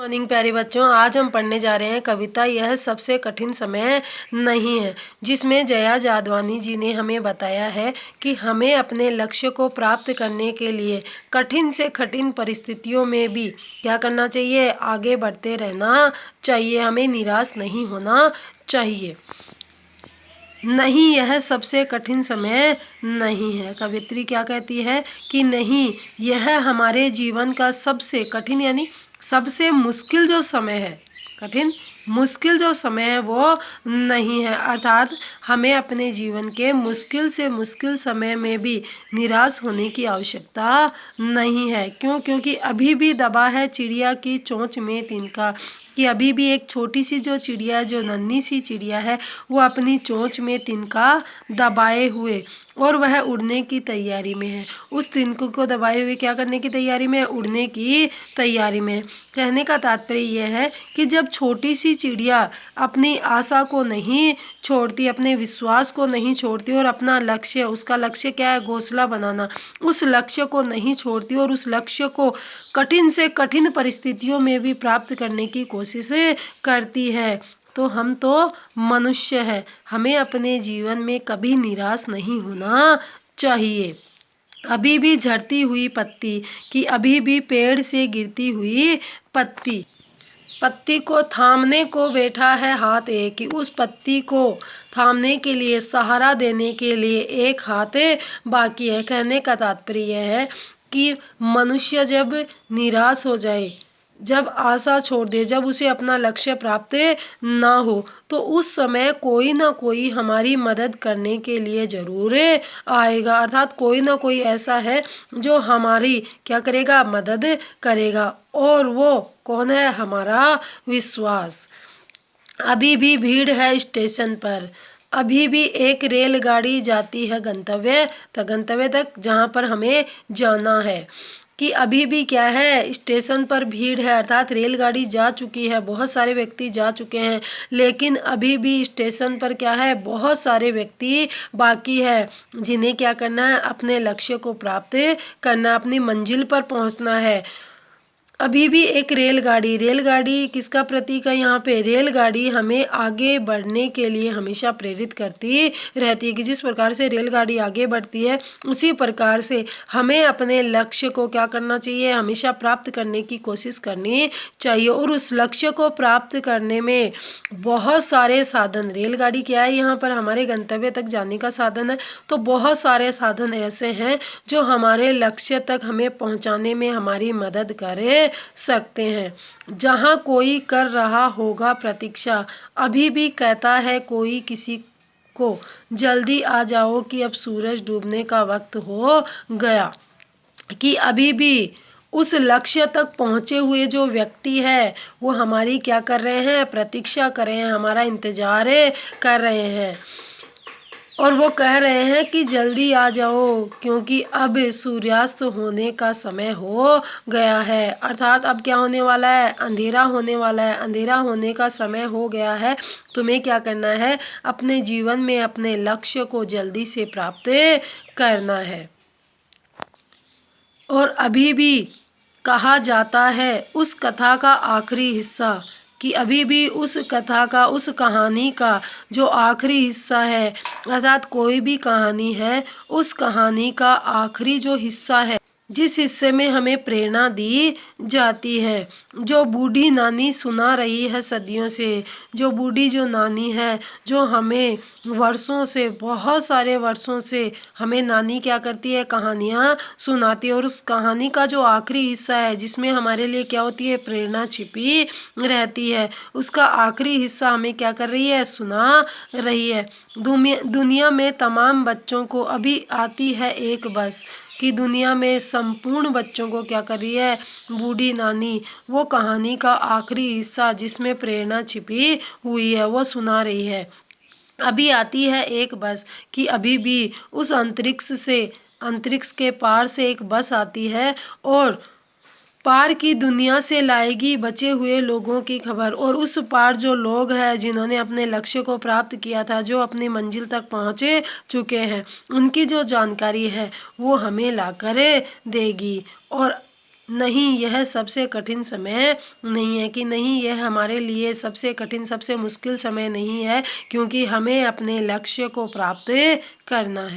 Morning प्यारे बच्चों, आज हम पढ़ने जा रहे हैं कविता यह सबसे कठिन समय नहीं है, जिसमें जया जादवानी जी ने हमें बताया है कि हमें अपने लक्ष्य को प्राप्त करने के लिए कठिन से कठिन परिस्थितियों में भी क्या करना चाहिए, आगे बढ़ते रहना चाहिए, हमें निराश नहीं होना चाहिए। नहीं, यह सबसे कठिन समय नहीं है। कवित्री क्या कहती है कि नहीं, यह हमारे जीवन का सबसे कठिन यानी सबसे मुश्किल जो समय है, कठिन मुश्किल जो समय है वो नहीं है। अर्थात हमें अपने जीवन के मुश्किल से मुश्किल समय में भी निराश होने की आवश्यकता नहीं है। क्यों? क्योंकि अभी भी दबा है चिड़िया की चोंच में तिनका, कि अभी भी एक छोटी सी जो चिड़िया, जो नन्ही सी चिड़िया है, वो अपनी चोंच में तिनका दबाए हुए और वह उड़ने की तैयारी में है। उस तिनके को दबाए हुए क्या करने की तैयारी में है? उड़ने की तैयारी में। कहने का तात्पर्य यह है कि जब छोटी सी चिड़िया अपनी आशा को नहीं छोड़ती, अपने विश्वास को नहीं छोड़ती और अपना लक्ष्य, उसका लक्ष्य क्या है? घोंसला बनाना। उस लक्ष्य को नहीं छोड़ती और उस लक्ष्य को कठिन से कठिन परिस्थितियों में भी प्राप्त करने की कोशिश करती है। तो हम तो मनुष्य हैं, हमें अपने जीवन में कभी निराश नहीं होना चाहिए। अभी भी झड़ती हुई पत्ती, कि अभी भी पेड़ से गिरती हुई पत्ती, पत्ती को थामने को बैठा है हाथ एक, कि उस पत्ती को थामने के लिए, सहारा देने के लिए एक हाथ बाकी है। कहने का तात्पर्य यह है कि मनुष्य जब निराश हो जाए, जब आशा छोड़ दे, जब उसे अपना लक्ष्य प्राप्त ना हो, तो उस समय कोई ना कोई हमारी मदद करने के लिए ज़रूर आएगा। अर्थात कोई ना कोई ऐसा है जो हमारी क्या करेगा? मदद करेगा। और वो कौन है? हमारा विश्वास। अभी भी भीड़ है स्टेशन पर, अभी भी एक रेलगाड़ी जाती है गंतव्य तक, जहाँ पर हमें जाना है। कि अभी भी क्या है? स्टेशन पर भीड़ है, अर्थात रेलगाड़ी जा चुकी है, बहुत सारे व्यक्ति जा चुके हैं, लेकिन अभी भी स्टेशन पर क्या है? बहुत सारे व्यक्ति बाकी है, जिन्हें क्या करना है? अपने लक्ष्य को प्राप्त करना, अपनी मंजिल पर पहुंचना है। अभी भी एक रेलगाड़ी, रेलगाड़ी किसका प्रतीक है यहाँ पे? रेलगाड़ी हमें आगे बढ़ने के लिए हमेशा प्रेरित करती रहती है, कि जिस प्रकार से रेलगाड़ी आगे बढ़ती है, उसी प्रकार से हमें अपने लक्ष्य को क्या करना चाहिए? हमेशा प्राप्त करने की कोशिश करनी चाहिए। और उस लक्ष्य को प्राप्त करने में बहुत सारे साधन, रेलगाड़ी क्या है? यहाँ पर हमारे गंतव्य तक जाने का साधन है। तो बहुत सारे साधन ऐसे हैं जो हमारे लक्ष्य तक हमें पहुँचाने में हमारी मदद करे सकते हैं। जहाँ कोई कर रहा होगा प्रतीक्षा, अभी भी कहता है कोई किसी को, जल्दी आ जाओ कि अब सूरज डूबने का वक्त हो गया। कि अभी भी उस लक्ष्य तक पहुँचे हुए जो व्यक्ति है, वो हमारी क्या कर रहे हैं? प्रतीक्षा कर रहे हैं, हमारा इंतजार कर रहे हैं। और वो कह रहे हैं कि जल्दी आ जाओ, क्योंकि अब सूर्यास्त होने का समय हो गया है। अर्थात अब क्या होने वाला है? अंधेरा होने वाला है, अंधेरा होने का समय हो गया है। तुम्हें क्या करना है? अपने जीवन में अपने लक्ष्य को जल्दी से प्राप्त करना है। और अभी भी कहा जाता है उस कथा का आखिरी हिस्सा, कि अभी भी उस कथा का, उस कहानी का जो आखिरी हिस्सा है, अर्थात कोई भी कहानी है, उस कहानी का आखिरी जो हिस्सा है, जिस हिस्से में हमें प्रेरणा दी जाती है, जो बूढ़ी नानी सुना रही है सदियों से, जो बूढ़ी जो नानी है, जो हमें वर्षों से, बहुत सारे वर्षों से हमें नानी क्या करती है? कहानियाँ सुनाती है। और उस कहानी का जो आखिरी हिस्सा है, जिसमें हमारे लिए क्या होती है? प्रेरणा छिपी रहती है, उसका आखिरी हिस्सा हमें क्या कर रही है? सुना रही है। दुनिया में तमाम बच्चों को अभी आती है एक बस, कि दुनिया में संपूर्ण बच्चों को क्या कर रही है? बूढ़ी नानी वो कहानी का आखिरी हिस्सा, जिसमें प्रेरणा छिपी हुई है, वो सुना रही है। अभी आती है एक बस, कि अभी भी उस अंतरिक्ष के पार से एक बस आती है और पार की दुनिया से लाएगी बचे हुए लोगों की खबर। और उस पार जो लोग हैं, जिन्होंने अपने लक्ष्य को प्राप्त किया था, जो अपनी मंजिल तक पहुँचे चुके हैं, उनकी जो जानकारी है वो हमें लाकर देगी। और नहीं यह सबसे कठिन समय नहीं है, कि नहीं यह हमारे लिए सबसे कठिन सबसे मुश्किल समय नहीं है, क्योंकि हमें अपने लक्ष्य को प्राप्त करना है।